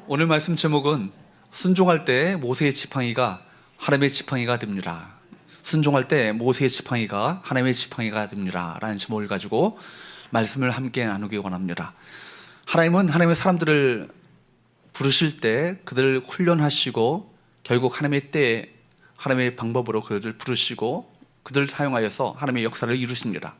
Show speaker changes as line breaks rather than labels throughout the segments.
오늘 말씀 제목은 순종할 때 모세의 지팡이가 하나님의 지팡이가 됩니다. 순종할 때 모세의 지팡이가 하나님의 지팡이가 됩니다 라는 제목을 가지고 말씀을 함께 나누기 원합니다. 하나님은 하나님의 사람들을 부르실 때 그들을 훈련하시고 결국 하나님의 때에 하나님의 방법으로 그들을 부르시고 그들을 사용하여서 하나님의 역사를 이루십니다.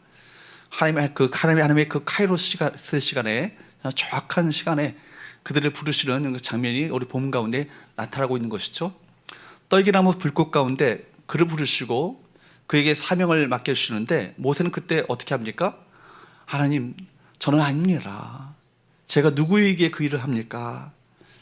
하나님의 그 카이로스 시간에 정확한 시간에 그들을 부르시는 그 장면이 우리 본문 가운데 나타나고 있는 것이죠. 떨기나무 불꽃 가운데 그를 부르시고 그에게 사명을 맡겨주시는데 모세는 그때 어떻게 합니까? 하나님, 저는 아닙니다. 제가 누구에게 그 일을 합니까?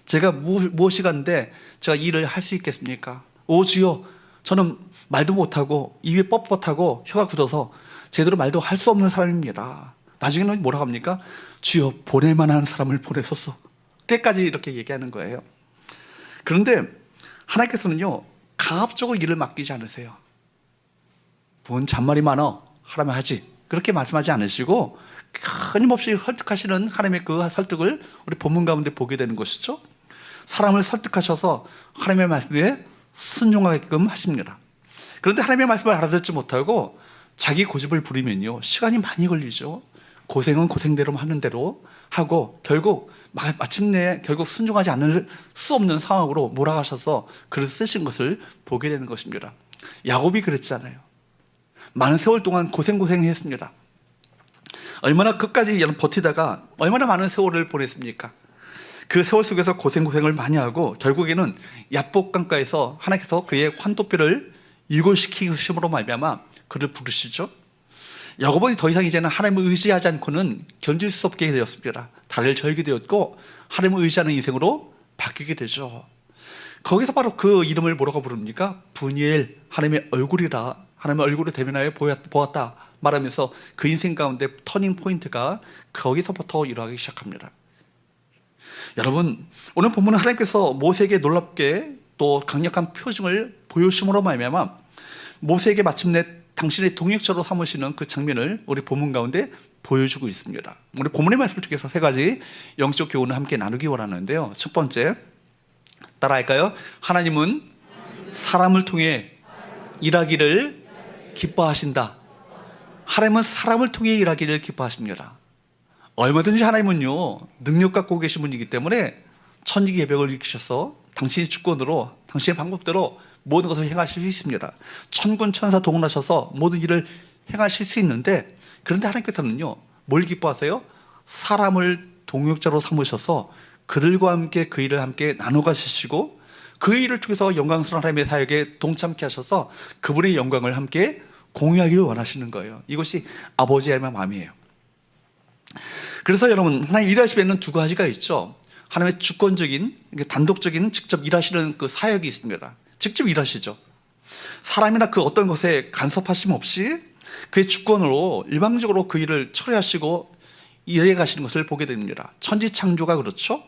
제가 무엇이 간데 제가 이 일을 할 수 있겠습니까? 오 주여, 저는 말도 못하고 입이 뻣뻣하고 혀가 굳어서 제대로 말도 할 수 없는 사람입니다. 나중에는 뭐라고 합니까? 주여, 보낼 만한 사람을 보내소서. 때까지 이렇게 얘기하는 거예요. 그런데 하나님께서는요, 가압적으로 일을 맡기지 않으세요. 뭔 잔말이 많어, 하라면 하지, 그렇게 말씀하지 않으시고 끊임없이 설득하시는 하나님의 그 설득을 우리 본문 가운데 보게 되는 것이죠. 사람을 설득하셔서 하나님의 말씀에 순종하게끔 하십니다. 그런데 하나님의 말씀을 알아듣지 못하고 자기 고집을 부리면요, 시간이 많이 걸리죠. 고생은 고생대로 하는 대로 하고 결국 마침내 결국 순종하지 않을 수 없는 상황으로 몰아가셔서 글을 쓰신 것을 보게 되는 것입니다. 야곱이 그랬잖아요. 많은 세월 동안 고생했습니다. 얼마나 끝까지 버티다가 얼마나 많은 세월을 보냈습니까? 그 세월 속에서 고생을 많이 하고 결국에는 야복강가에서 하나님께서 그의 환도뼈를 이골시키심으로 말미암아 그를 부르시죠. 야곱은 더 이상 이제는 하나님을 의지하지 않고는 견딜 수 없게 되었습니다. 다리를 절게 되었고 하나님을 의지하는 인생으로 바뀌게 되죠. 거기서 바로 그 이름을 뭐라고 부릅니까? 브니엘, 하나님의 얼굴이라, 하나님의 얼굴을 대면하여 보았다 말하면서 그 인생 가운데 터닝 포인트가 거기서부터 일어나기 시작합니다. 여러분, 오늘 본문은 하나님께서 모세에게 놀랍게 또 강력한 표징을 보여주심으로 말미암아 모세에게 마침내 당신의 동역자로 삼으시는 그 장면을 우리 본문 가운데 보여주고 있습니다. 우리 본문의 말씀을 통해서 세 가지 영적 교훈을 함께 나누기 원하는데요. 첫 번째, 따라할까요? 하나님은 사람을 통해 일하기를 기뻐하신다. 하나님은 사람을 통해 일하기를 기뻐하십니다. 얼마든지 하나님은요, 능력 갖고 계신 분이기 때문에 천지개벽을 일으키셔서 당신의 주권으로, 당신의 방법대로 모든 것을 행하실 수 있습니다. 천군 천사 동원하셔서 모든 일을 행하실 수 있는데, 그런데 하나님께서는요, 뭘 기뻐하세요? 사람을 동역자로 삼으셔서 그들과 함께 그 일을 함께 나눠 가시고 그 일을 통해서 영광스러운 하나님의 사역에 동참케 하셔서 그분의 영광을 함께 공유하기를 원하시는 거예요. 이것이 아버지의 마음이에요. 그래서 여러분, 하나님 일하시면은 두 가지가 있죠. 하나님의 주권적인, 단독적인 직접 일하시는 그 사역이 있습니다. 직접 일하시죠. 사람이나 그 어떤 것에 간섭하심 없이 그의 주권으로 일방적으로 그 일을 처리하시고 일해 가시는 것을 보게 됩니다. 천지창조가 그렇죠.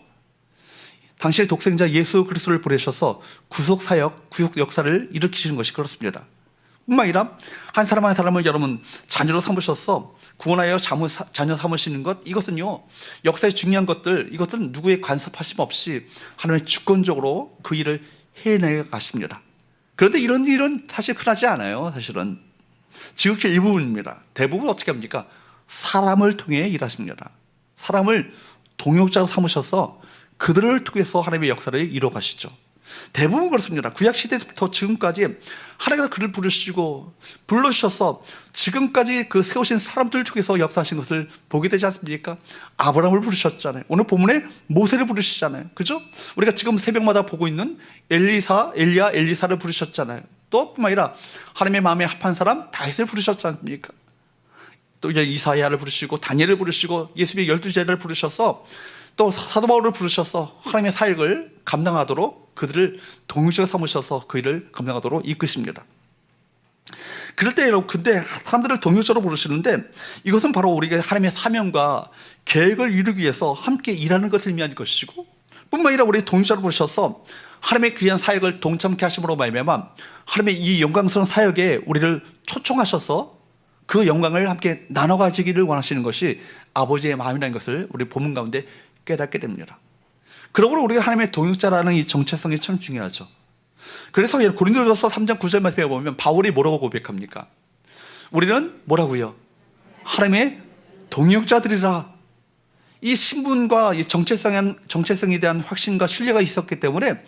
당신의 독생자 예수 그리스도를 보내셔서 구속 사역, 구속 역사를 일으키시는 것이 그렇습니다. 뿐만 아니라 한 사람 한 사람을 여러분 자녀로 삼으셔서 구원하여 자녀 삼으시는 것, 이것은요, 역사의 중요한 것들, 이것은 누구의 간섭하심 없이 하나님의 주권적으로 그 일을 해내 가십니다. 그런데 이런 일은 사실 흔하지 않아요. 사실은 지극히 일부분입니다. 대부분 어떻게 합니까? 사람을 통해 일하십니다. 사람을 동역자로 삼으셔서 그들을 통해서 하나님의 역사를 이루어 가시죠. 대부분 그렇습니다. 구약시대부터 지금까지 하나님께서 그를 부르시고 불러주셔서 지금까지 그 세우신 사람들 중에서 역사하신 것을 보게 되지 않습니까? 아브라함을 부르셨잖아요. 오늘 본문에 모세를 부르시잖아요. 그죠? 우리가 지금 새벽마다 보고 있는 엘리사를 부르셨잖아요. 또 뿐만 아니라 하나님의 마음에 합한 사람 다윗을 부르셨지 않습니까? 또 이제 이사야를 부르시고 다니엘을 부르시고 예수님의 12제자를 부르셔서 또 사도 바울을 부르셔서 하나님의 사역을 감당하도록 그들을 동역자로 삼으셔서 그 일을 감당하도록 이끄십니다. 그럴 때 여러분, 근데 사람들을 동역자로 부르시는데 이것은 바로 우리가 하나님의 사명과 계획을 이루기 위해서 함께 일하는 것을 의미하는 것이고, 뿐만 아니라 우리 동역자로 부르셔서 하나님의 귀한 사역을 동참케 하심으로 말미암아 하나님의 이 영광스러운 사역에 우리를 초청하셔서 그 영광을 함께 나눠 가지기를 원하시는 것이 아버지의 마음이라는 것을 우리 본문 가운데 깨닫게 됩니다. 그러므로 우리가 하나님의 동역자라는 이 정체성이 참 중요하죠. 그래서 고린도전서 3장 9절 말씀에 보면 바울이 뭐라고 고백합니까? 우리는 뭐라고요? 하나님의 동역자들이라. 이 신분과 이 정체성에 대한 확신과 신뢰가 있었기 때문에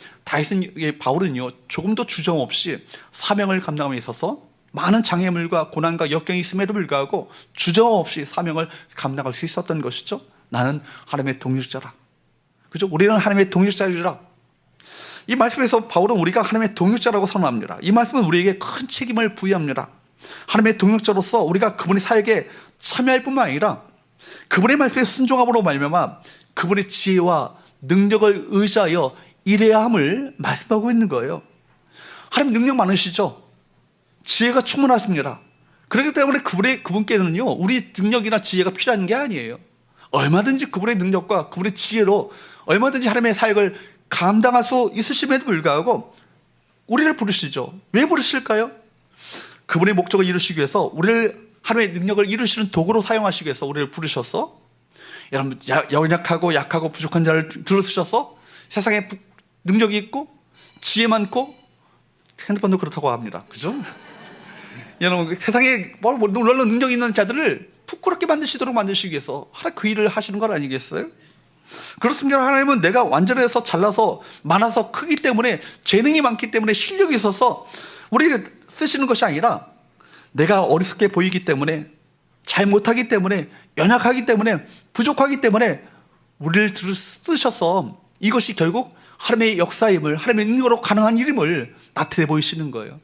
바울은요 조금도 주저 없이 사명을 감당함에 있어서 많은 장애물과 고난과 역경이 있음에도 불구하고 주저 없이 사명을 감당할 수 있었던 것이죠. 나는 하나님의 동역자라. 그죠? 우리는 하나님의 동역자리라. 이 말씀에서 바울은 우리가 하나님의 동역자라고 선언합니다. 이 말씀은 우리에게 큰 책임을 부여합니다. 하나님의 동역자로서 우리가 그분의 사역에 참여할 뿐만 아니라 그분의 말씀에 순종함으로 말미암아 그분의 지혜와 능력을 의지하여 일해야 함을 말씀하고 있는 거예요. 하나님 능력 많으시죠? 지혜가 충분하십니다. 그렇기 때문에 그분께는요 우리 능력이나 지혜가 필요한 게 아니에요. 얼마든지 그분의 능력과 그분의 지혜로 얼마든지 하나님의 사역을 감당할 수 있으심에도 불구하고 우리를 부르시죠. 왜 부르실까요? 그분의 목적을 이루시기 위해서 우리를 하나님의 능력을 이루시는 도구로 사용하시기 위해서 우리를 부르셔서 여러분 연약하고 약하고 부족한 자를 들어쓰셔서 세상에 능력이 있고 지혜 많고 핸드폰도 그렇다고 합니다. 그죠? 여러분 세상에 놀라운 능력이 있는 자들을 부끄럽게 만드시도록 만드시기 위해서 하나님 그 일을 하시는 건 아니겠어요? 그렇습니다. 하나님은 내가 완전해서 잘나서 많아서 크기 때문에 재능이 많기 때문에 실력이 있어서 우리를 쓰시는 것이 아니라 내가 어리석게 보이기 때문에 잘 못하기 때문에 연약하기 때문에 부족하기 때문에 우리를 쓰셔서 이것이 결국 하나님의 역사임을 하나님의 능력으로 가능한 일임을 나타내 보이시는 거예요.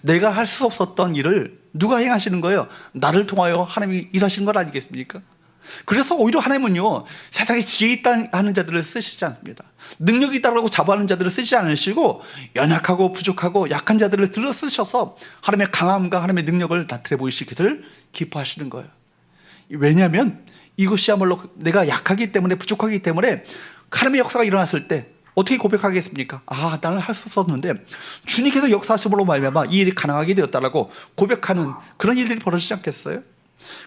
내가 할 수 없었던 일을 누가 행하시는 거예요? 나를 통하여 하나님이 일하시는 것 아니겠습니까? 그래서 오히려 하나님은요 세상에 지혜 있다 하는 자들을 쓰시지 않습니다. 능력이 있다고 자부하는 자들을 쓰지 않으시고 연약하고 부족하고 약한 자들을 들어 쓰셔서 하나님의 강함과 하나님의 능력을 나타내 보이시기를 기뻐하시는 거예요. 왜냐하면 이것이야말로 내가 약하기 때문에 부족하기 때문에 하나님의 역사가 일어났을 때 어떻게 고백하겠습니까? 아, 나는 할 수 없었는데 주님께서 역사하심으로 말미암아 이 일이 가능하게 되었다라고 고백하는 그런 일들이 벌어지지 않겠어요?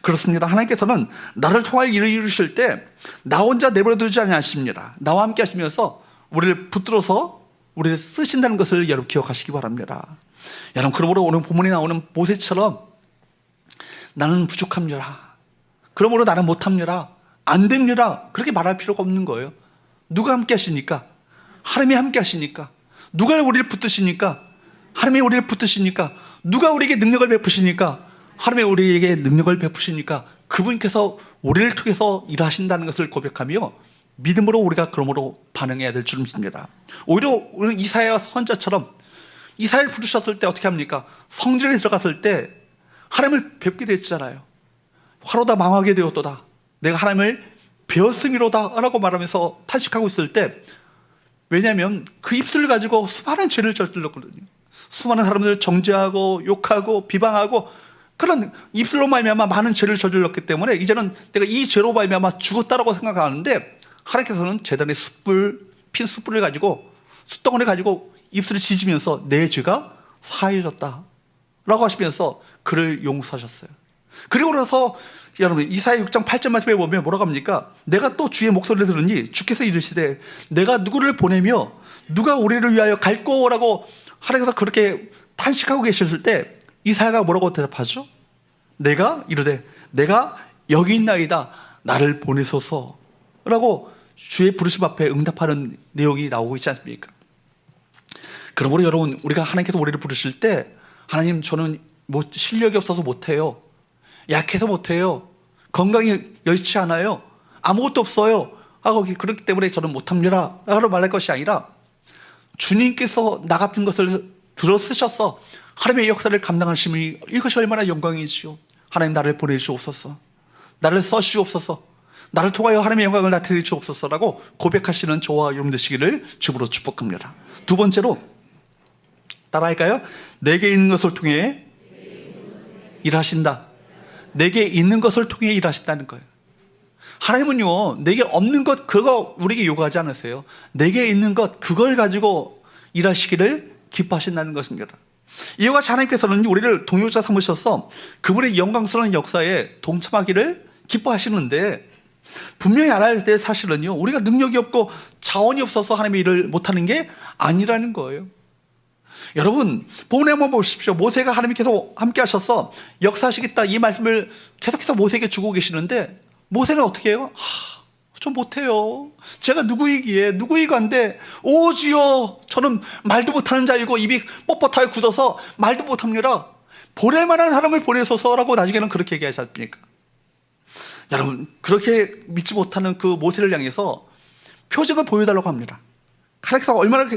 그렇습니다. 하나님께서는 나를 통하여 일을 이루실 때 나 혼자 내버려 두지 않으십니다. 나와 함께 하시면서 우리를 붙들어서 우리를 쓰신다는 것을 여러분 기억하시기 바랍니다. 여러분 그러므로 오늘 본문에 나오는 모세처럼 나는 부족합니다. 그러므로 나는 못합니다. 안 됩니다. 그렇게 말할 필요가 없는 거예요. 누가 함께 하시니까? 하나님이 함께 하시니까. 누가 우리를 붙드시니까? 하나님이 우리를 붙드시니까. 누가 우리에게 능력을 베푸시니까? 하나님이 우리에게 능력을 베푸시니까 그분께서 우리를 통해서 일하신다는 것을 고백하며 믿음으로 우리가 그러므로 반응해야 될 줄 믿습니다. 오히려 이사야 선자처럼 이사야를 부르셨을 때 어떻게 합니까? 성전에 들어갔을 때 하나님을 뵙게 됐잖아요. 화로다 망하게 되었도다. 내가 하나님을 배웠음이로다 라고 말하면서 탄식하고 있을 때 왜냐하면 그 입술을 가지고 수많은 죄를 저질렀거든요. 수많은 사람들을 정죄하고 욕하고 비방하고 그런 입술로 말미암아 많은 죄를 저질렀기 때문에 이제는 내가 이 죄로 말미암아 죽었다라고 생각하는데 하나님께서는 제단에 핀 숯불을 가지고 숯덩어리를 가지고 입술을 지지면서 내 죄가 사해졌다 라고 하시면서 그를 용서하셨어요. 그리고 나서 여러분 이사야 6장 8절 말씀에 보면 뭐라고 합니까? 내가 또 주의 목소리를 들으니 주께서 이르시되 내가 누구를 보내며 누가 우리를 위하여 갈 거라고 하나님께서 그렇게 탄식하고 계셨을 때 이사야가 뭐라고 대답하죠? 내가 이르되 내가 여기 있나이다 나를 보내소서 라고 주의 부르심 앞에 응답하는 내용이 나오고 있지 않습니까? 그러므로 여러분 우리가 하나님께서 우리를 부르실 때 하나님 저는 실력이 없어서 못해요. 약해서 못해요. 건강이 여의치 않아요. 아무것도 없어요. 하고 그렇기 때문에 저는 못합니다. 라고 말할 것이 아니라 주님께서 나 같은 것을 들어 쓰셔서 하나님의 역사를 감당하심이 이것이 얼마나 영광이지요. 하나님 나를 보내주옵소서. 나를 써주옵소서. 나를 통하여 하나님의 영광을 나타내 주옵소서라고 고백하시는 저와 여러분 되시기를 주으로 축복합니다. 두 번째로 따라할까요? 내게 있는 것을 통해 일하신다. 내게 있는 것을 통해 일하신다는 거예요. 하나님은요 내게 없는 것 그거 우리에게 요구하지 않으세요. 내게 있는 것 그걸 가지고 일하시기를 기뻐하신다는 것입니다. 이와 같이 하나님께서는 우리를 동역자 삼으셔서 그분의 영광스러운 역사에 동참하기를 기뻐하시는데 분명히 알아야 될 사실은요, 우리가 능력이 없고 자원이 없어서 하나님의 일을 못하는 게 아니라는 거예요. 여러분, 본문에 한번 보십시오. 모세가 하나님께서 함께 하셔서 역사하시겠다 이 말씀을 계속해서 모세에게 주고 계시는데, 모세는 어떻게 해요? 좀 못해요. 제가 누구이기에 누구이간데, 오 주여 저는 말도 못하는 자이고 입이 뻣뻣하게 굳어서 말도 못합니다. 보낼 만한 사람을 보내소서라고 나중에는 그렇게 얘기하지 않습니까? 여러분, 그렇게 믿지 못하는 그 모세를 향해서 표적을 보여달라고 합니다. 하나님께서 얼마나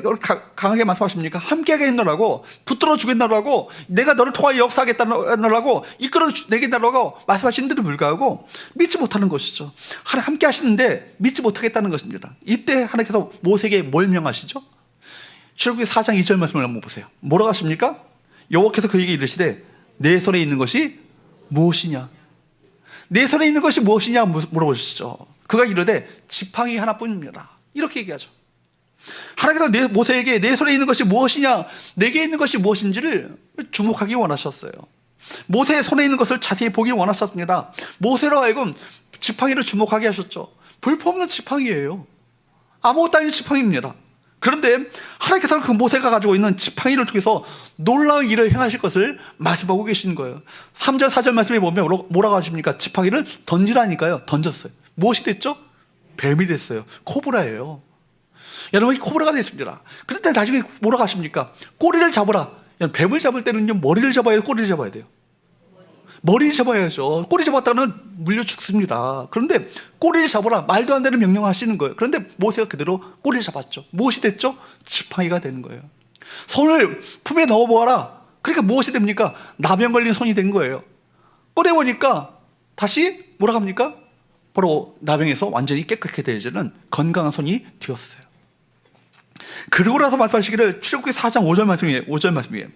강하게 말씀하십니까? 함께하게 했노라고, 붙들어 주겠노라고, 내가 너를 통하여 역사하겠다노라고, 이끌어 내겠노라고 말씀하시는데도 불구하고 믿지 못하는 것이죠. 하나님 함께 하시는데 믿지 못하겠다는 것입니다. 이때 하나님께서 모세에게 뭘 명하시죠? 출애굽기 4장 2절 말씀을 한번 보세요. 뭐라고 하십니까? 여호와께서 그에게 이르시되 내 손에 있는 것이 무엇이냐? 내 손에 있는 것이 무엇이냐 물어보시죠. 그가 이르되 지팡이 하나뿐입니다. 이렇게 얘기하죠. 하나님께서 모세에게 내 손에 있는 것이 무엇이냐, 내게 있는 것이 무엇인지를 주목하기 원하셨어요. 모세의 손에 있는 것을 자세히 보기 원하셨습니다. 모세로 하여금 지팡이를 주목하게 하셨죠. 볼품없는 지팡이예요. 아무것도 아닌 지팡이입니다. 그런데 하나님께서는 그 모세가 가지고 있는 지팡이를 통해서 놀라운 일을 행하실 것을 말씀하고 계시는 거예요. 3절 4절 말씀에 보면 뭐라고 하십니까? 지팡이를 던지라니까요. 던졌어요. 무엇이 됐죠? 뱀이 됐어요. 코브라예요. 여러분, 코브라가 됐습니다. 그런데 나중에 뭐라고 하십니까? 꼬리를 잡으라. 뱀을 잡을 때는요, 머리를 잡아야 돼요, 꼬리를 잡아야 돼요? 머리를 잡아야죠. 꼬리 잡았다가는 물려 죽습니다. 그런데 꼬리를 잡아라, 말도 안 되는 명령하시는 거예요. 그런데 모세가 그대로 꼬리를 잡았죠. 무엇이 됐죠? 지팡이가 되는 거예요. 손을 품에 넣어보아라. 그러니까 무엇이 됩니까? 나병 걸린 손이 된 거예요. 꺼내보니까 다시 뭐라고 합니까? 바로 나병에서 완전히 깨끗하게 되어지는 건강한 손이 되었어요. 그리고 나서 말씀하시기를, 출애굽기 4장 5절 말씀이에요.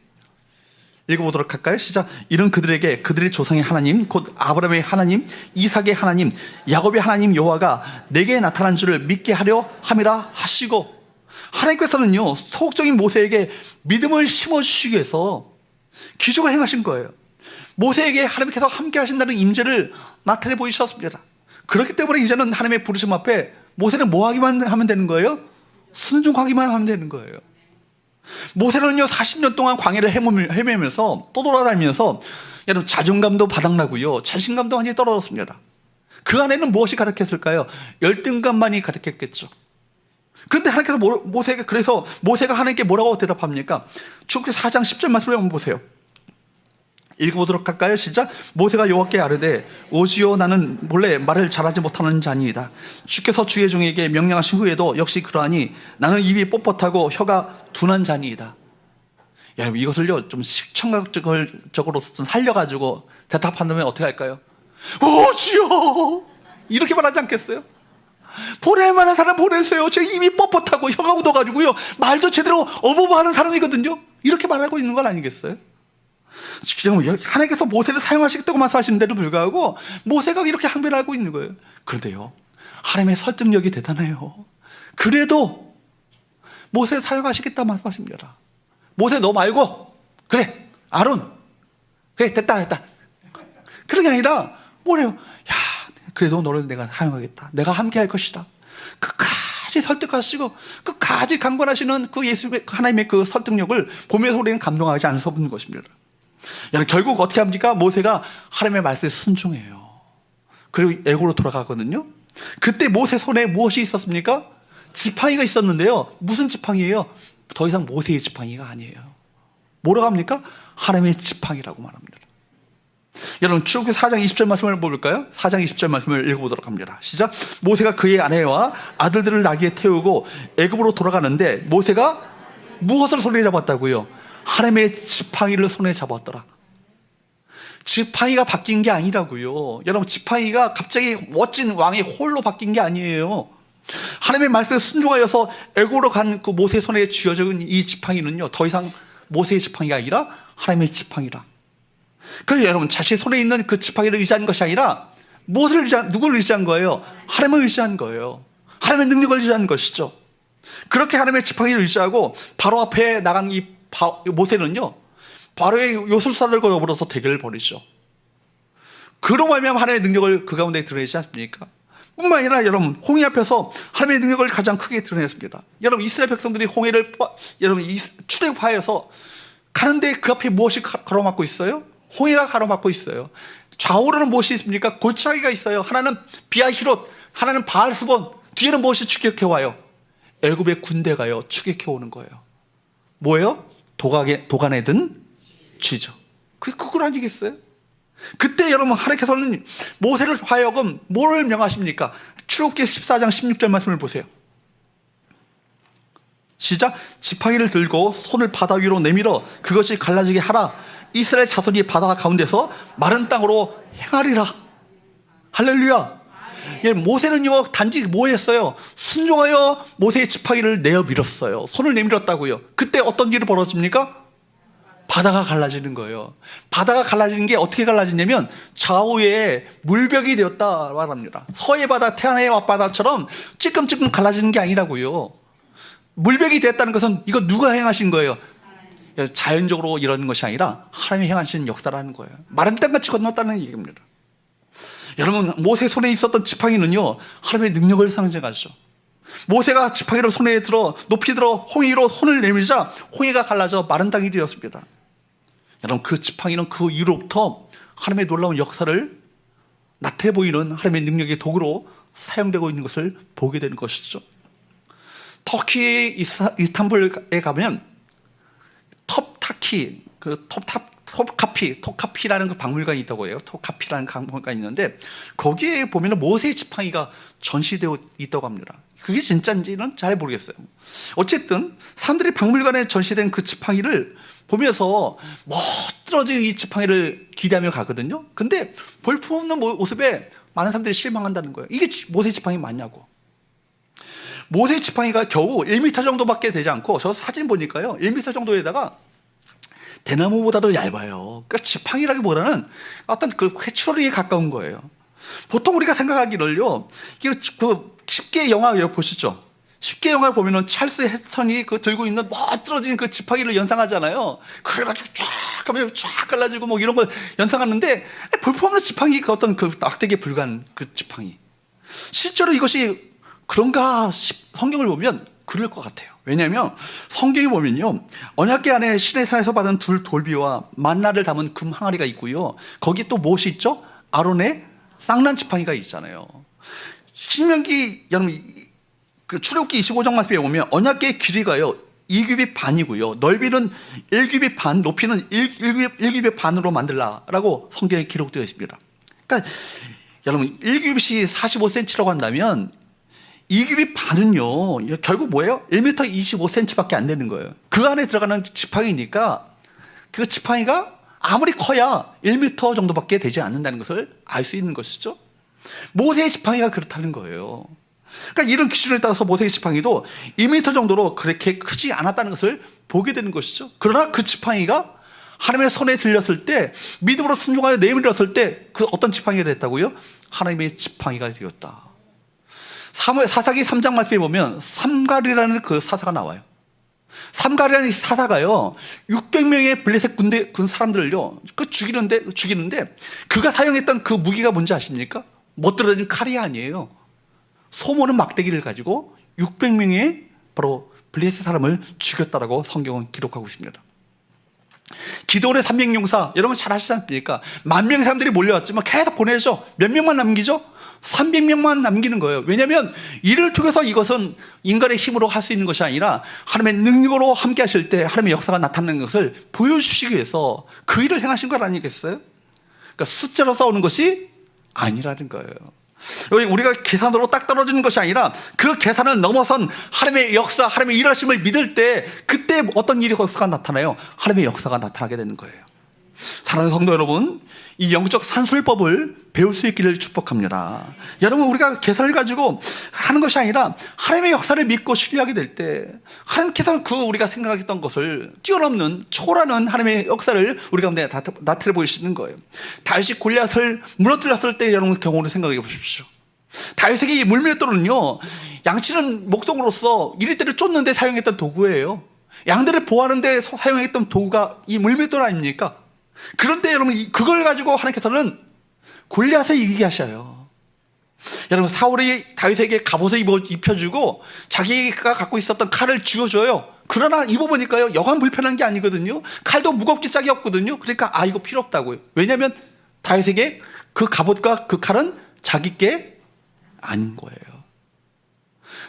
읽어보도록 할까요? 시작. 이는 그들에게 그들의 조상의 하나님, 곧 아브라함의 하나님, 이삭의 하나님, 야곱의 하나님 여호와가 내게 나타난 줄을 믿게 하려 함이라 하시고, 하나님께서는요, 소극적인 모세에게 믿음을 심어주시기 위해서 기적을 행하신 거예요. 모세에게 하나님께서 함께 하신다는 임재를 나타내 보이셨습니다. 그렇기 때문에 이제는 하나님의 부르심 앞에 모세는 뭐 하기만 하면 되는 거예요? 순종하기만 하면 되는 거예요. 모세는요, 40년 동안 광야를 헤매면서 또 돌아다니면서 여러분, 자존감도 바닥나고요, 자신감도 완전히 떨어졌습니다. 그 안에는 무엇이 가득했을까요? 열등감만이 가득했겠죠. 그런데 하나님께서 모세에게, 그래서 모세가 하나님께 뭐라고 대답합니까? 출애굽기 4장 10절 말씀을 한번 보세요. 읽어보도록 할까요? 시작. 모세가 여호와께 아뢰되 오지요 나는 본래 말을 잘하지 못하는 자니이다. 주께서 주의 종에게 명령하신 후에도 역시 그러하니 나는 입이 뻣뻣하고 혀가 둔한 자니이다. 여러분, 이것을요 좀 시청각적으로 좀 살려가지고 대답한다면 어떻게 할까요? 오지요 이렇게 말하지 않겠어요? 보낼 만한 사람 보내세요. 제 입이 뻣뻣하고 혀가 굳어가지고요 말도 제대로 어부부하는 사람이거든요. 이렇게 말하고 있는 건 아니겠어요? 하나님께서 모세를 사용하시겠다고 말씀하시는데도 불구하고 모세가 이렇게 항변하고 있는 거예요. 그런데요, 하나님의 설득력이 대단해요. 그래도 모세를 사용하시겠다 말씀하십니다. 모세 너 말고, 그래 아론, 그래 됐다 그런 게 아니라 뭐래요? 야, 그래도 너를 내가 사용하겠다. 내가 함께 할 것이다. 끝까지 설득하시고 끝까지 강권하시는 그 예수의 하나님의 그 설득력을 보면서 우리는 감동하지 않을 수 없는 것입니다. 여러분, 결국 어떻게 합니까? 모세가 하나님의 말씀에 순종해요. 그리고 애고로 돌아가거든요. 그때 모세 손에 무엇이 있었습니까? 지팡이가 있었는데요. 무슨 지팡이예요? 더 이상 모세의 지팡이가 아니에요. 뭐라고 합니까? 하나님의 지팡이라고 말합니다. 여러분, 출애굽기 4장 20절 말씀을 볼까요? 4장 20절 말씀을 읽어보도록 합니다. 시작. 모세가 그의 아내와 아들들을 나귀에 태우고 애굽으로 돌아가는데 모세가 무엇을 손에 잡았다고요? 하나님의 지팡이를 손에 잡았더라. 지팡이가 바뀐 게 아니라고요. 여러분, 지팡이가 갑자기 멋진 왕의 홀로 바뀐 게 아니에요. 하나님의 말씀에 순종하여서 애고로 간 그 모세 손에 쥐어진 이 지팡이는요, 더 이상 모세의 지팡이가 아니라 하나님의 지팡이라. 그래서 여러분, 자신 손에 있는 그 지팡이를 의지한 것이 아니라 누구를 의지한 거예요? 하나님을 의지한 거예요. 하나님의 능력을 의지한 것이죠. 그렇게 하나님의 지팡이를 의지하고 바로 앞에 나간 이 모세는요, 바로의 요술사들과 더불어서 대결을 벌이죠. 그로 말미암아 하나님의 능력을 그 가운데 드러내지 않습니까? 뿐만 아니라 여러분 홍해 앞에서 하나님의 능력을 가장 크게 드러냈습니다. 여러분 이스라엘 백성들이 홍해를 여러분 출애굽하여서 가는데 그 앞에 무엇이 가로막고 있어요? 홍해가 가로막고 있어요. 좌우로는 무엇이 있습니까? 골짜기가 있어요. 하나는 비아히롯, 하나는 바알스본, 뒤에는 무엇이 추격해 와요? 애굽의 군대가요 추격해 오는 거예요. 뭐예요? 도간에 든 쥐죠. 그걸 아니겠어요? 그때 여러분 하나님께서는 모세를 하여금 뭐를 명하십니까? 출애굽기 14장 16절 말씀을 보세요. 시작. 지팡이를 들고 손을 바다 위로 내밀어 그것이 갈라지게 하라. 이스라엘 자손이 바다 가운데서 마른 땅으로 행하리라. 할렐루야. 예, 모세는요 단지 뭐 했어요? 순종하여 모세의 지팡이를 내어 밀었어요. 손을 내밀었다고요. 그때 어떤 일이 벌어집니까? 바다가 갈라지는 거예요. 바다가 갈라지는 게 어떻게 갈라지냐면 좌우에 물벽이 되었다 말합니다. 서해 바다, 태안해 바다처럼 찔끔찔끔 갈라지는 게 아니라고요. 물벽이 되었다는 것은 이거 누가 행하신 거예요? 자연적으로 이러는 것이 아니라 하나님이 행하신 역사라는 거예요. 마른 땅같이 건넜다는 얘기입니다. 여러분 모세 손에 있었던 지팡이는요 하나님의 능력을 상징하죠. 모세가 지팡이를 손에 들어 높이 들어 홍해 위로 손을 내밀자 홍해가 갈라져 마른 땅이 되었습니다. 여러분 그 지팡이는 그 이후로부터 하나님의 놀라운 역사를 나타내 보이는 하나님의 능력의 도구로 사용되고 있는 것을 보게 되는 것이죠. 터키 이스탄불에 가면 톱카피라는 그 박물관이 있다고 해요. 톱카피라는 박물관이 있는데 거기에 보면 모세의 지팡이가 전시되어 있다고 합니다. 그게 진짜인지는 잘 모르겠어요. 어쨌든 사람들이 박물관에 전시된 그 지팡이를 보면서 멋들어진 이 지팡이를 기대하며 가거든요. 근데 볼품없는 모습에 많은 사람들이 실망한다는 거예요. 이게 모세의 지팡이 맞냐고. 모세의 지팡이가 겨우 1m 정도밖에 되지 않고 저 사진 보니까요 1m 정도에다가 대나무보다도 얇아요. 그러니까 지팡이라기보다는 어떤 그 회초리에 가까운 거예요. 보통 우리가 생각하기를요 쉽게 영화 보시죠. 쉽게 영화 보면은 찰스 헤스턴이 그 들고 있는 멋들어진 그 지팡이를 연상하잖아요. 그래가지고 쫙 하면 쫙 갈라지고 뭐 이런 걸 연상하는데 볼품없는 지팡이 그 어떤 그 낙되게 불과한 그 지팡이. 실제로 이것이 그런가 성경을 보면 그럴 것 같아요. 왜냐하면 성경에 보면요 언약궤 안에 시내산에서 받은 돌비와 만나를 담은 금 항아리가 있고요 거기 또 무엇이 있죠? 아론의 쌍난 지팡이가 있잖아요. 신명기 여러분 그 출애굽기 25장 말씀에 보면 언약궤의 길이가요 2규빗 반이고요 넓이는 1규빗 반, 높이는 1규빗 반으로 만들라라고 성경에 기록되어 있습니다. 그러니까 여러분 1규빗이 45cm라고 한다면 2규빗 반은요 결국 뭐예요? 1m 25cm밖에 안 되는 거예요. 그 안에 들어가는 지팡이니까 그 지팡이가 아무리 커야 1m 정도밖에 되지 않는다는 것을 알 수 있는 것이죠. 모세의 지팡이가 그렇다는 거예요. 그러니까 이런 기준에 따라서 모세의 지팡이도 2m 정도로 그렇게 크지 않았다는 것을 보게 되는 것이죠. 그러나 그 지팡이가 하나님의 손에 들렸을 때 믿음으로 순종하여 내밀었을 때 그 어떤 지팡이가 됐다고요? 하나님의 지팡이가 되었다. 사사기 3장 말씀에 보면 삼갈이라는 그 사사가 나와요. 삼갈이라는 사사가요 600명의 블레셋 군 사람들을요 죽이는데 그가 사용했던 그 무기가 뭔지 아십니까? 멋들어진 칼이 아니에요. 소모는 막대기를 가지고 600명의 바로 블레셋 사람을 죽였다라고 성경은 기록하고 있습니다. 기드온의 300용사 여러분 잘 아시지 않습니까? 10,000명의 사람들이 몰려왔지만 계속 보내죠. 몇 명만 남기죠? 300명만 남기는 거예요. 왜냐하면 이를 통해서 이것은 인간의 힘으로 할 수 있는 것이 아니라 하나님의 능력으로 함께 하실 때 하나님의 역사가 나타나는 것을 보여주시기 위해서 그 일을 행하신 것 아니겠어요? 그러니까 숫자로 싸우는 것이 아니라는 거예요. 우리가 계산으로 딱 떨어지는 것이 아니라 그 계산을 넘어선 하나님의 역사, 하나님의 일하심을 믿을 때 그때 어떤 일이 역사가 나타나요? 하나님의 역사가 나타나게 되는 거예요. 사랑하는 성도 여러분, 이 영적 산술법을 배울 수 있기를 축복합니다. 여러분 우리가 계산을 가지고 하는 것이 아니라 하나님의 역사를 믿고 신뢰하게 될 때 하나님께서 그 우리가 생각했던 것을 뛰어넘는 초월하는 하나님의 역사를 우리 가운데 나타내 보이시는 거예요. 다윗이 골리앗을 무너뜨렸을 때 여러분 경우를 생각해 보십시오. 다윗에게 이 물맷돌은요 양치는 목동으로서 이리떼를 쫓는데 사용했던 도구예요. 양들을 보호하는 데 사용했던 도구가 이 물맷돌 아닙니까? 그런데 여러분 그걸 가지고 하나님께서는 골리앗을 이기게 하셔요. 여러분, 사울이 다윗에게 갑옷을 입혀주고 자기가 갖고 있었던 칼을 쥐어줘요. 그러나 입어보니까요, 여간 불편한 게 아니거든요. 칼도 무겁게 짝이 없거든요. 그러니까 이거 필요 없다고요. 왜냐하면 다윗에게 그 갑옷과 그 칼은 자기 게 아닌 거예요.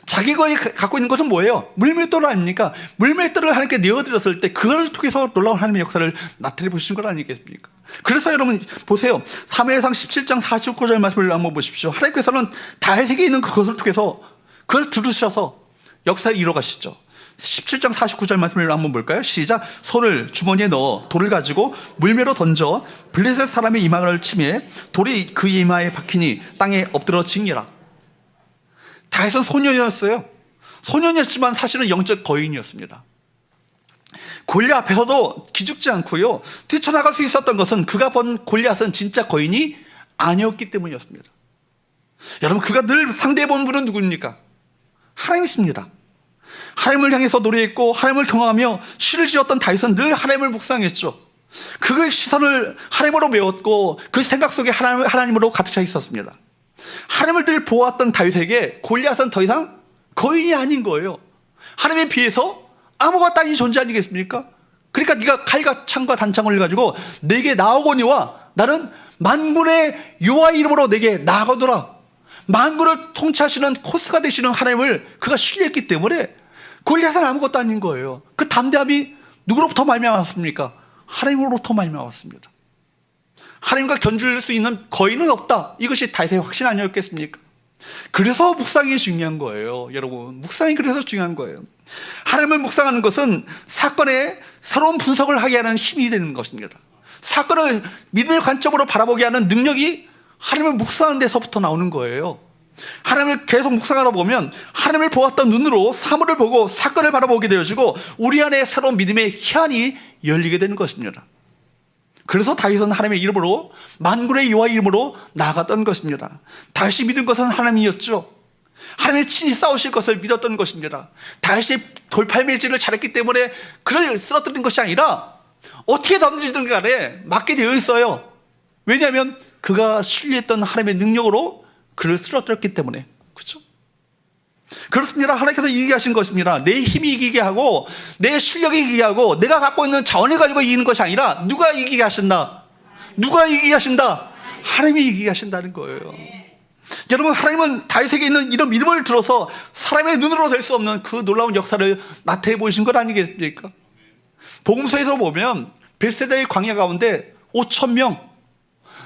자기가 갖고 있는 것은 뭐예요? 물맷돌 아닙니까? 물맷돌을 하나님께 내어드렸을 때 그걸 통해서 놀라운 하나님의 역사를 나타내 보신 것 아니겠습니까? 그래서 여러분 보세요. 사무엘상 17장 49절 말씀을 한번 보십시오. 하나님께서는 다윗에게 있는 그것을 통해서 그걸 들으셔서 역사를 이뤄가시죠. 17장 49절 말씀을 한번 볼까요? 시작. 손을 주머니에 넣어 돌을 가지고 물매로 던져 블레셋 사람의 이마를 치매 돌이 그 이마에 박히니 땅에 엎드러 징이라. 다윗은 소년이었어요. 소년이었지만 사실은 영적 거인이었습니다. 골리앗 앞에서도 기죽지 않고요, 뛰쳐나갈 수 있었던 것은 그가 본 골리앗은 진짜 거인이 아니었기 때문이었습니다. 여러분, 그가 늘 상대해 본 분은 누구입니까? 하나님이십니다. 하나님을 향해서 노래했고 하나님을 경험하며 시를 지었던 다윗은 늘 하나님을 묵상했죠. 그의 시선을 하나님으로 메웠고 그 생각 속에 하나님으로 가득 차 있었습니다. 하나님을 늘 보았던 다윗에게 골리앗은 더 이상 거인이 아닌 거예요. 하나님에 비해서 아무것도 아닌 존재 아니겠습니까? 그러니까 네가 칼과 창과 단창을 가지고 내게 나오거니와 나는 만군의 여호와 이름으로 내게 나아가노라. 만군을 통치하시는 코스가 되시는 하나님을 그가 신뢰했기 때문에 골리앗은 아무것도 아닌 거예요. 그 담대함이 누구로부터 말미암았습니까? 하나님으로부터 말미암았습니다. 하나님과 견줄 수 있는 거인은 없다. 이것이 다윗의 확신 아니었겠습니까? 그래서 묵상이 중요한 거예요. 여러분, 묵상이 그래서 중요한 거예요. 하나님을 묵상하는 것은 사건의 새로운 분석을 하게 하는 힘이 되는 것입니다. 사건을 믿음의 관점으로 바라보게 하는 능력이 하나님을 묵상하는 데서부터 나오는 거예요. 하나님을 계속 묵상하다 보면 하나님을 보았던 눈으로 사물을 보고 사건을 바라보게 되어지고 우리 안에 새로운 믿음의 희한이 열리게 되는 것입니다. 그래서 다윗은 하나님의 이름으로 만군의 여호와 이름으로 나아갔던 것입니다. 다윗이 믿은 것은 하나님이었죠. 하나님이 친히 싸우실 것을 믿었던 것입니다. 다윗이 돌팔매질을 잘했기 때문에 그를 쓰러뜨린 것이 아니라 어떻게 던지든 간에 맞게 되어 있어요. 왜냐하면 그가 신뢰했던 하나님의 능력으로 그를 쓰러뜨렸기 때문에. 그렇죠? 그렇습니다. 하나님께서 이기게 하신 것입니다. 내 힘이 이기게 하고 내 실력이 이기게 하고 내가 갖고 있는 자원을 가지고 이기는 것이 아니라 누가 이기게 하신다? 누가 이기게 하신다? 하나님이 이기게 하신다는 거예요. 여러분, 하나님은 다윗에게 있는 이런 믿음을 들어서 사람의 눈으로 될 수 없는 그 놀라운 역사를 나타내 보이신 것 아니겠습니까? 복음서에서 보면 벳세다의 광야 가운데 5,000명,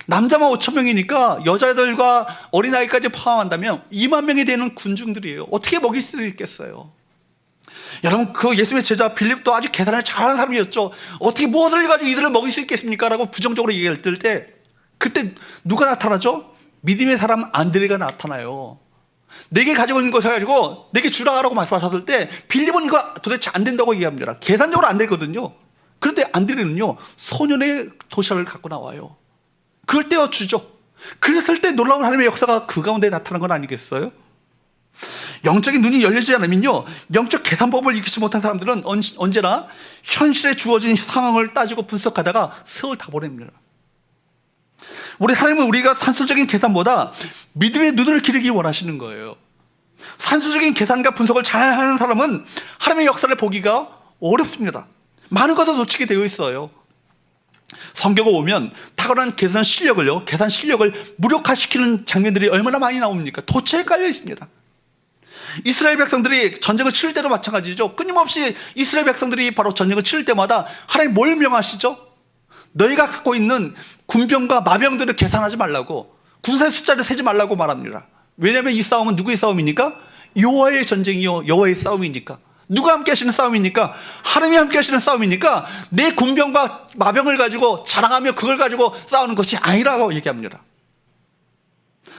남자만 5,000명이니까 여자들과 어린아이까지 포함한다면 2만 명이 되는 군중들이에요. 어떻게 먹일 수 있겠어요? 여러분, 그 예수님의 제자 빌립도 아주 계산을 잘하는 사람이었죠. 어떻게 무엇을 가지고 이들을 먹일 수 있겠습니까? 라고 부정적으로 얘기할 때 그때 누가 나타나죠? 믿음의 사람 안드레가 나타나요. 내게 가지고 있는 것을 가지고 내게 주라고 말씀하셨을 때 빌립은 이거 도대체 안 된다고 얘기합니다. 계산적으로 안 되거든요. 그런데 안드레는요, 소년의 도시락을 갖고 나와요. 그걸 떼어주죠. 그랬을 때 놀라운 하나님의 역사가 그 가운데 나타난 건 아니겠어요? 영적인 눈이 열리지 않으면요, 영적 계산법을 익히지 못한 사람들은 언제나 현실에 주어진 상황을 따지고 분석하다가 세월 다 보냅니다. 우리 하나님은 우리가 산술적인 계산보다 믿음의 눈을 기르기 원하시는 거예요. 산술적인 계산과 분석을 잘하는 사람은 하나님의 역사를 보기가 어렵습니다. 많은 것을 놓치게 되어 있어요. 성경을 보면 탁월한 계산 실력을 무력화시키는 장면들이 얼마나 많이 나옵니까? 도처에 깔려 있습니다. 이스라엘 백성들이 전쟁을 치를 때도 마찬가지죠. 끊임없이 이스라엘 백성들이 바로 전쟁을 치를 때마다 하나님 뭘 명하시죠? 너희가 갖고 있는 군병과 마병들을 계산하지 말라고, 군사의 숫자를 세지 말라고 말합니다. 왜냐하면 이 싸움은 누구의 싸움이니까? 여호와의 전쟁이요, 여호와의 싸움이니까. 누가 함께 하시는 싸움이니까? 하나님이 함께 하시는 싸움이니까 내 군병과 마병을 가지고 자랑하며 그걸 가지고 싸우는 것이 아니라고 얘기합니다.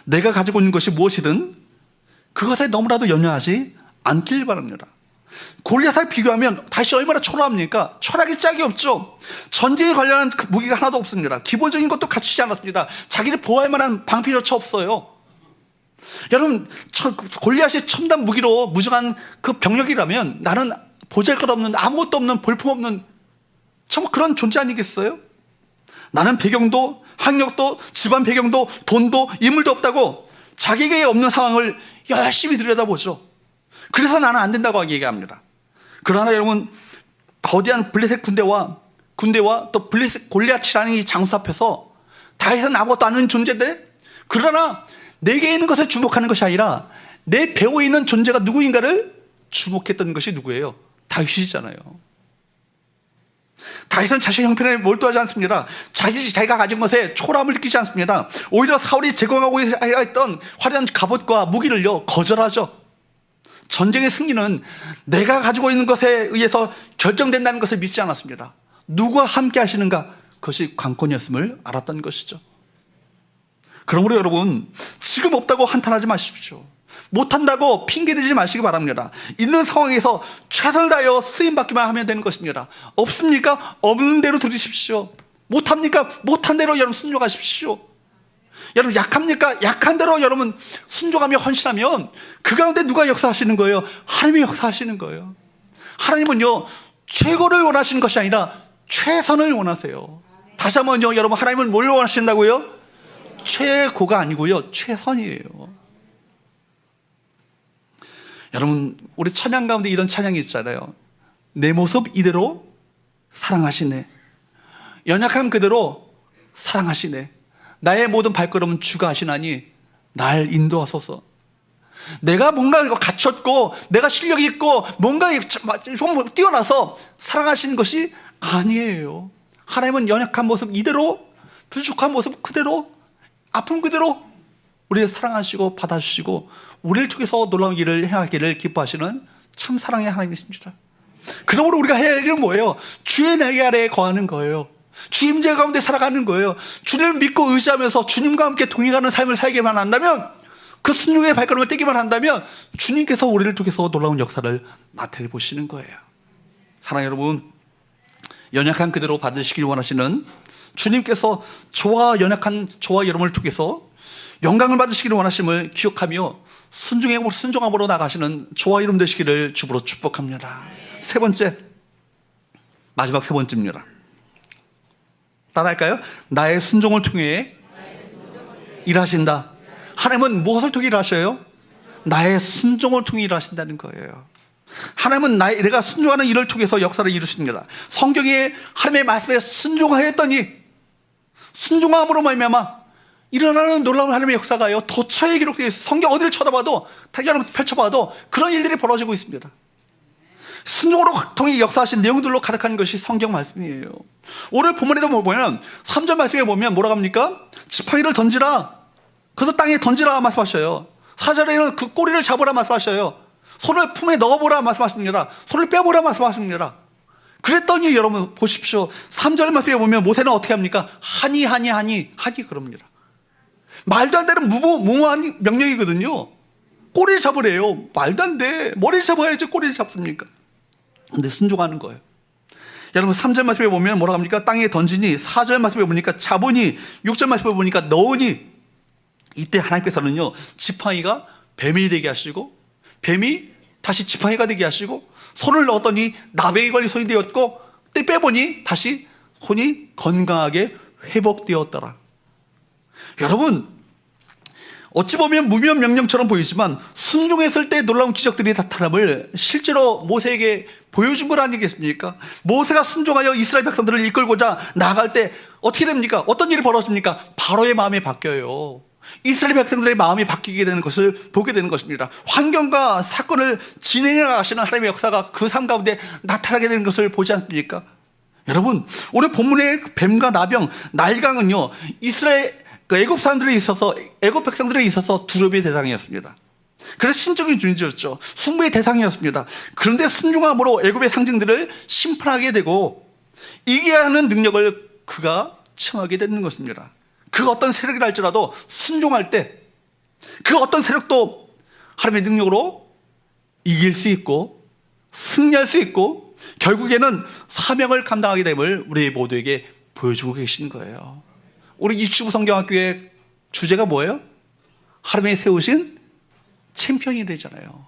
내가 가지고 있는 것이 무엇이든 그것에 너무나도 연연하지 않길 바랍니다. 골리앗을 비교하면 다시 얼마나 초라합니까? 철학이 짝이 없죠. 전쟁에 관련한 무기가 하나도 없습니다. 기본적인 것도 갖추지 않았습니다. 자기를 보호할 만한 방패조차 없어요. 여러분, 골리앗이 첨단 무기로 무장한 그 병력이라면 나는 보잘것없는, 아무것도 없는, 볼품없는 참 그런 존재 아니겠어요? 나는 배경도 학력도 집안 배경도 돈도 인물도 없다고 자기에게 없는 상황을 열심히 들여다보죠. 그래서 나는 안 된다고 얘기합니다. 그러나 여러분, 거대한 블레셋 군대와 또 블레셋 골리앗이라는 이 장수 앞에서 다윗은 아무것도 아닌 존재인데, 그러나 내게 있는 것에 주목하는 것이 아니라 내 배후에 있는 존재가 누구인가를 주목했던 것이 누구예요? 다윗이잖아요. 다윗은 자신의 형편에 몰두하지 않습니다. 자기가 가진 것에 초라함을 느끼지 않습니다. 오히려 사울이 제공하고 있던 화려한 갑옷과 무기를요 거절하죠. 전쟁의 승리는 내가 가지고 있는 것에 의해서 결정된다는 것을 믿지 않았습니다. 누구와 함께 하시는가, 그것이 관건이었음을 알았던 것이죠. 그러므로 여러분, 지금 없다고 한탄하지 마십시오. 못한다고 핑계대지 마시기 바랍니다. 있는 상황에서 최선을 다하여 쓰임받기만 하면 되는 것입니다. 없습니까? 없는 대로 들으십시오. 못합니까? 못한 대로 여러분 순종하십시오. 여러분 약합니까? 약한 대로 여러분 순종하며 헌신하면 그 가운데 누가 역사하시는 거예요? 하나님이 역사하시는 거예요. 하나님은요 최고를 원하시는 것이 아니라 최선을 원하세요. 다시 한번요, 여러분, 하나님은 뭘 원하신다고요? 최고가 아니고요, 최선이에요. 여러분, 우리 찬양 가운데 이런 찬양이 있잖아요. 내 모습 이대로 사랑하시네. 연약함 그대로 사랑하시네. 나의 모든 발걸음은 주가 하시나니 날 인도하소서. 내가 뭔가 갖췄고 내가 실력이 있고 뭔가 뛰어나서 사랑하시는 것이 아니에요. 하나님은 연약한 모습 이대로, 부족한 모습 그대로, 아픔 그대로 우리를 사랑하시고 받아주시고 우리를 통해서 놀라운 일을 행하기를 기뻐하시는 참 사랑의 하나님이십니다. 그러므로 우리가 해야 할 일은 뭐예요? 주의 날개 아래에 거하는 거예요. 주 임재 가운데 살아가는 거예요. 주님을 믿고 의지하면서 주님과 함께 동행하는 삶을 살기만 한다면, 그 순종의 발걸음을 떼기만 한다면 주님께서 우리를 통해서 놀라운 역사를 나타내 보시는 거예요. 사랑하는 여러분, 연약한 그대로 받으시길 원하시는 주님께서 저와 연약한 저와 여러분을 통해서 영광을 받으시기를 원하심을 기억하며 순종함으로 나가시는 저와 여러분 되시기를 주부로 축복합니다. 세 번째, 마지막 세 번째입니다. 따라할까요? 나의 순종을 통해 일하신다. 하나님은 무엇을 통해 일하셔요? 나의 순종을 통해 일하신다는 거예요. 하나님은 내가 순종하는 일을 통해서 역사를 이루십니다. 성경에 하나님의 말씀에 순종하였더니 순종함으로 말미암아 일어나는 놀라운 하나님의 역사가요 도처에 기록되어 있어요. 성경 어디를 쳐다봐도, 여러분 펼쳐봐도 그런 일들이 벌어지고 있습니다. 순종으로 통해 역사하신 내용들로 가득한 것이 성경 말씀이에요. 오늘 본문에도 보면 3절 말씀에 보면 뭐라고 합니까? 지팡이를 던지라, 그래서 땅에 던지라 말씀하셔요. 4절에는 그 꼬리를 잡으라 말씀하셔요. 손을 품에 넣어보라 말씀하십니다. 손을 빼보라 말씀하십니다. 그랬더니 여러분 보십시오. 3절 말씀에 보면 모세는 어떻게 합니까? 하니 그럽니다. 말도 안 되는 무모한 명령이거든요. 꼬리를 잡으래요. 말도 안 돼. 머리를 잡아야지 꼬리를 잡습니까? 근데 순종하는 거예요. 여러분 3절 말씀에 보면 뭐라고 합니까? 땅에 던지니, 4절 말씀에 보니까 잡으니, 6절 말씀에 보니까 넣으니. 이때 하나님께서는요 지팡이가 뱀이 되게 하시고, 뱀이 다시 지팡이가 되게 하시고, 손을 넣었더니 나병이 걸린 손이 되었고, 또 빼보니 다시 손이 건강하게 회복되었더라. 여러분, 어찌 보면 무미한 명령처럼 보이지만 순종했을 때 놀라운 기적들이 나타남을 실제로 모세에게 보여준 것 아니겠습니까? 모세가 순종하여 이스라엘 백성들을 이끌고자 나아갈 때 어떻게 됩니까? 어떤 일이 벌어집니까? 바로의 마음이 바뀌어요. 이스라엘 백성들의 마음이 바뀌게 되는 것을 보게 되는 것입니다. 환경과 사건을 진행해 가시는 하나님의 역사가 그 삶 가운데 나타나게 되는 것을 보지 않습니까? 여러분, 오늘 본문의 뱀과 나병, 나일강은요 애굽 사람들에 있어서, 애굽 백성들에 있어서 두려움의 대상이었습니다. 그래서 신적인 존재였죠. 숭배의 대상이었습니다. 그런데 순종함으로 애굽의 상징들을 심판하게 되고 이겨야 하는 능력을 그가 청하게 되는 것입니다. 그 어떤 세력이라 할지라도 순종할 때 그 어떤 세력도 하나님의 능력으로 이길 수 있고 승리할 수 있고 결국에는 사명을 감당하게 됨을 우리 모두에게 보여주고 계신 거예요. 우리 이주부 성경학교의 주제가 뭐예요? 하나님이 세우신 챔피언이 되잖아요.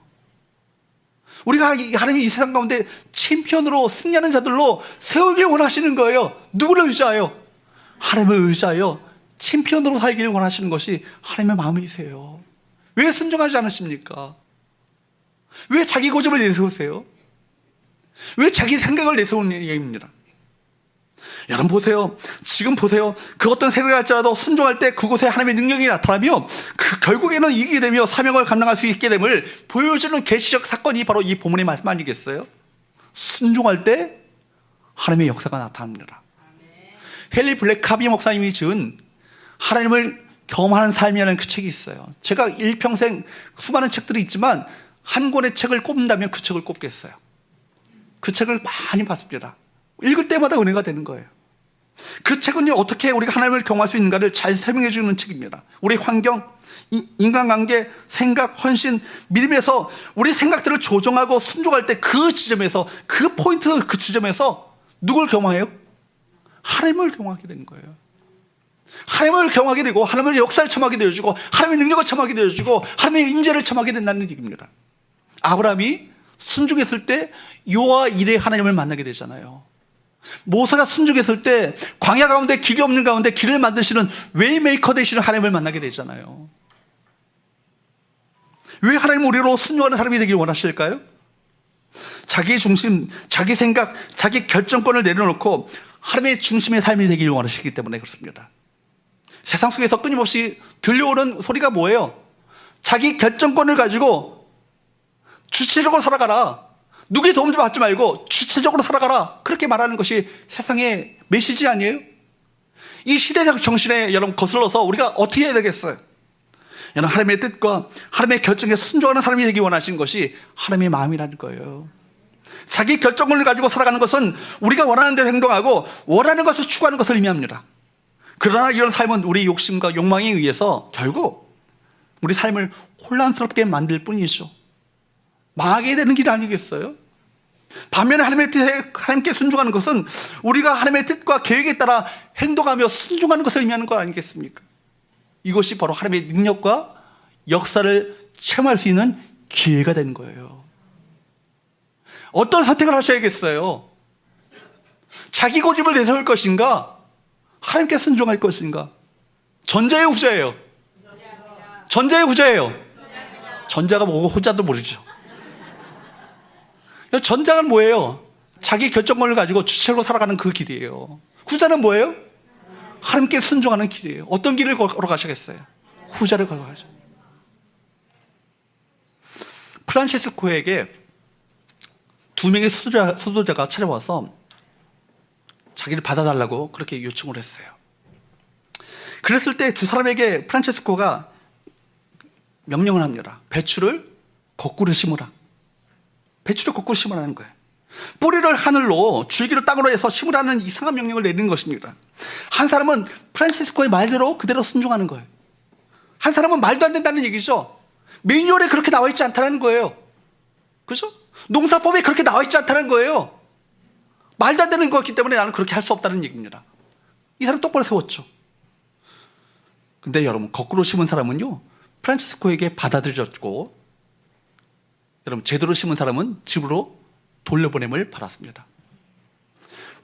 우리가 하나님이 이 세상 가운데 챔피언으로 승리하는 자들로 세우길 원하시는 거예요. 누구를 의지하여? 하나님을 의지하여 챔피언으로 살기를 원하시는 것이 하나님의 마음이세요. 왜 순종하지 않으십니까? 왜 자기 고집을 내세우세요? 왜 자기 생각을 내세우는 얘기입니다. 여러분 보세요. 지금 보세요. 그 어떤 생각을 할지라도 순종할 때 그곳에 하나님의 능력이 나타나며 결국에는 이기게 되며 사명을 감당할 수 있게 됨을 보여주는 계시적 사건이 바로 이 본문의 말씀 아니겠어요? 순종할 때 하나님의 역사가 나타납니다. 헨리 블랙카비 목사님이 지은 하나님을 경험하는 삶이라는 그 책이 있어요. 제가 일평생 수많은 책들이 있지만 한 권의 책을 꼽는다면 그 책을 꼽겠어요. 그 책을 많이 봤습니다. 읽을 때마다 은혜가 되는 거예요. 그 책은요, 어떻게 우리가 하나님을 경험할 수 있는가를 잘 설명해 주는 책입니다. 우리 환경, 인간관계, 생각, 헌신, 믿음에서 우리 생각들을 조정하고 순종할 때 그 지점에서, 그 포인트, 그 지점에서 누굴 경험해요? 하나님을 경험하게 되는 거예요. 하나님을 경험하게 되고 하나님의 역사를 체험하게 되어주고 하나님의 능력을 체험하게 되어주고 하나님의 임재를 체험하게 된다는 얘기입니다. 아브라함이 순종했을 때 여호와 이레 하나님을 만나게 되잖아요. 모세가 순종했을 때 광야 가운데 길이 없는 가운데 길을 만드시는 웨이메이커 되시는 하나님을 만나게 되잖아요. 왜 하나님 우리로 순종하는 사람이 되길 원하실까요? 자기 중심, 자기 생각, 자기 결정권을 내려놓고 하나님의 중심의 삶이 되길 원하시기 때문에 그렇습니다. 세상 속에서 끊임없이 들려오는 소리가 뭐예요? 자기 결정권을 가지고 주체적으로 살아가라. 누구의 도움 좀 받지 말고 주체적으로 살아가라. 그렇게 말하는 것이 세상의 메시지 아니에요? 이 시대적 정신에 여러분 거슬러서 우리가 어떻게 해야 되겠어요? 여러분 하나님의 뜻과 하나님의 결정에 순종하는 사람이 되기 원하신 것이 하나님의 마음이라는 거예요. 자기 결정권을 가지고 살아가는 것은 우리가 원하는 대로 행동하고 원하는 것을 추구하는 것을 의미합니다. 그러나 이런 삶은 우리 욕심과 욕망에 의해서 결국 우리 삶을 혼란스럽게 만들 뿐이죠. 망하게 되는 길 아니겠어요? 반면에 하나님의 뜻에 하나님께 순종하는 것은 우리가 하나님의 뜻과 계획에 따라 행동하며 순종하는 것을 의미하는 것 아니겠습니까? 이것이 바로 하나님의 능력과 역사를 체험할 수 있는 기회가 되는 거예요. 어떤 선택을 하셔야겠어요? 자기 고집을 내세울 것인가? 하나님께 순종할 것인가? 전자예요, 후자예요? 전자예요, 후자예요? 전자가 뭐고 후자도 모르죠. 전자는 뭐예요? 자기 결정권을 가지고 주체로 살아가는 그 길이에요. 후자는 뭐예요? 하나님께 순종하는 길이에요. 어떤 길을 걸어가시겠어요? 후자를 걸어가죠. 프란체스코에게 두 명의 수도자가 찾아와서 자기를 받아달라고 그렇게 요청을 했어요. 그랬을 때 두 사람에게 프란체스코가 명령을 합니다. 배추를 거꾸로 심으라. 배추를 거꾸로 심으라는 거예요. 뿌리를 하늘로 줄기를 땅으로 해서 심으라는 이상한 명령을 내리는 것입니다. 한 사람은 프란체스코의 말대로 그대로 순종하는 거예요. 한 사람은 말도 안 된다는 얘기죠. 매뉴얼에 그렇게 나와 있지 않다는 거예요. 그죠? 농사법에 그렇게 나와 있지 않다는 거예요. 말도 안 되는 거였기 때문에 나는 그렇게 할 수 없다는 얘기입니다. 이 사람 똑바로 세웠죠. 근데 여러분 거꾸로 심은 사람은요 프란체스코에게 받아들여졌고, 여러분 제대로 심은 사람은 집으로 돌려보냄을 받았습니다.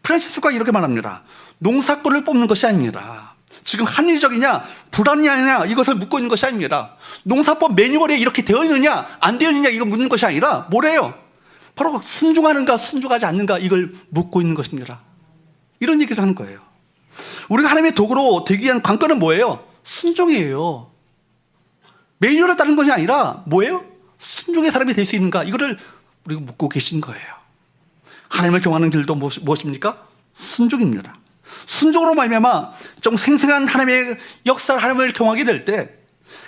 프란체스코가 이렇게 말합니다. 농사꾼을 뽑는 것이 아닙니다. 지금 합리적이냐 불합리하냐 이것을 묻고 있는 것이 아닙니다. 농사법 매뉴얼에 이렇게 되어 있느냐 안 되어 있느냐 이거 묻는 것이 아니라 뭐래요? 바로 순종하는가 순종하지 않는가 이걸 묻고 있는 것입니다. 이런 얘기를 하는 거예요. 우리가 하나님의 도구로 되기 위한 관건은 뭐예요? 순종이에요. 매뉴얼에 따른 것이 아니라 뭐예요? 순종의 사람이 될 수 있는가 이거를 우리가 묻고 계신 거예요. 하나님을 경험하는 길도 무엇입니까? 순종입니다. 순종으로 말미암아 좀 생생한 하나님의 역사를 하나님을 경험하게 될 때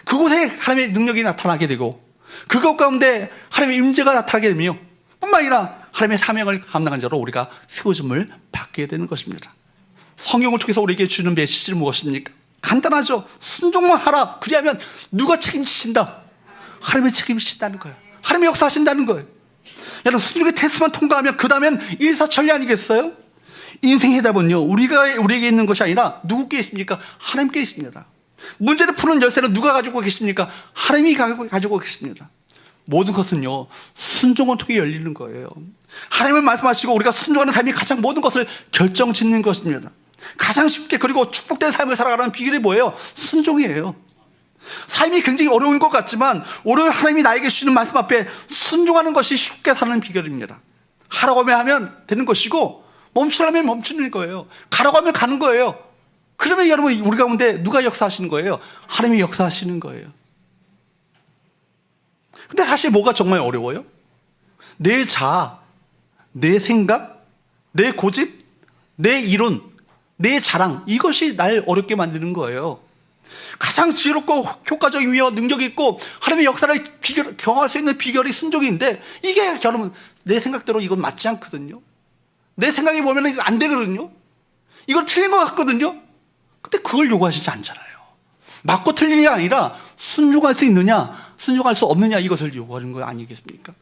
그곳에 하나님의 능력이 나타나게 되고 그것 가운데 하나님의 임재가 나타나게 되며 뿐만 아니라 하나님의 사명을 감당한 자로 우리가 세워짐을 받게 되는 것입니다. 성경을 통해서 우리에게 주는 메시지는 무엇입니까? 간단하죠. 순종만 하라. 그리하면 누가 책임지신다? 하나님의 책임지신다는 거예요. 하나님의 역사하신다는 거예요. 여러분 순종의 테스트만 통과하면 그 다음엔 일사천리 아니겠어요? 인생 해답은요 우리에게 있는 것이 아니라 누구께 있습니까? 하나님께 있습니다. 문제를 푸는 열쇠는 누가 가지고 계십니까? 하나님이 가지고 계십니다. 모든 것은요 순종을 통해 열리는 거예요. 하나님을 말씀하시고 우리가 순종하는 삶이 가장 모든 것을 결정짓는 것입니다. 가장 쉽게 그리고 축복된 삶을 살아가는 비결이 뭐예요? 순종이에요. 삶이 굉장히 어려운 것 같지만 오늘 하나님이 나에게 주시는 말씀 앞에 순종하는 것이 쉽게 사는 비결입니다. 하라고 하면 되는 것이고 멈추라면 멈추는 거예요. 가라고 하면 가는 거예요. 그러면 여러분 우리 가운데 누가 역사하시는 거예요? 하나님이 역사하시는 거예요. 근데 사실 뭐가 정말 어려워요? 내 자아, 내 생각, 내 고집, 내 이론, 내 자랑, 이것이 날 어렵게 만드는 거예요. 가장 지혜롭고 효과적이며 능력이 있고 하나님의 역사를 경험할 수 있는 비결이 순종인데 이게 여러분 내 생각대로 이건 맞지 않거든요. 내 생각이 보면 이거 안 되거든요. 이건 틀린 것 같거든요. 근데 그걸 요구하시지 않잖아요. 맞고 틀리는 게 아니라 순종할 수 있느냐 순종할 수 없느냐 이것을 요구하는 거 아니겠습니까?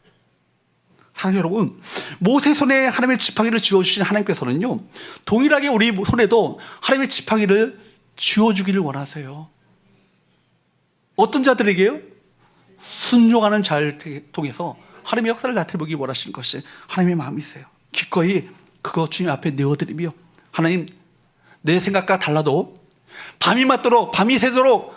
사랑하는 여러분, 모세 손에 하나님의 지팡이를 쥐어주신 하나님께서는요 동일하게 우리 손에도 하나님의 지팡이를 쥐어주기를 원하세요. 어떤 자들에게요? 순종하는 자를 통해서 하나님의 역사를 나타내보기 원하시는 것이 하나님의 마음이세요. 기꺼이 그거 주님 앞에 내어드리며 하나님 내 생각과 달라도 밤이 맞도록 밤이 새도록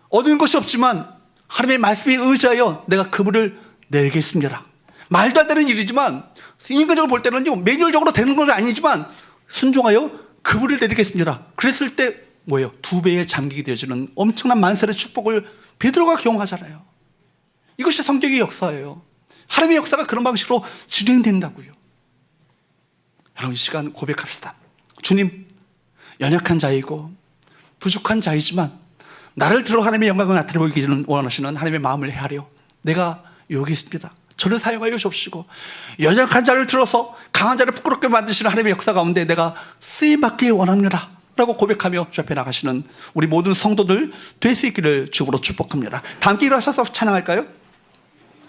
얻은 것이 없지만 하나님의 말씀에 의지하여 내가 그물을 내리겠습니다. 말도 안 되는 일이지만 인간적으로 볼 때는요 매뉴얼적으로 되는 건 아니지만 순종하여 그물을 내리겠습니다. 그랬을 때 뭐예요? 2배의 잠기게 되어지는 엄청난 만세의 축복을 베드로가 경험하잖아요. 이것이 성경의 역사예요. 하나님의 역사가 그런 방식으로 진행된다고요. 여러분 이 시간 고백합시다. 주님, 연약한 자이고 부족한 자이지만 나를 들어 하나님의 영광을 나타내보기를 원하시는 하나님의 마음을 헤아려 내가 여기 있습니다. 저를 사용하여 주옵시고 연약한 자를 들어서 강한 자를 부끄럽게 만드시는 하나님의 역사 가운데 내가 쓰임받기 원합니다 라고 고백하며 주 앞에 나가시는 우리 모든 성도들 될 수 있기를 주으로 축복합니다. 다 함께 일어나셔서 찬양할까요?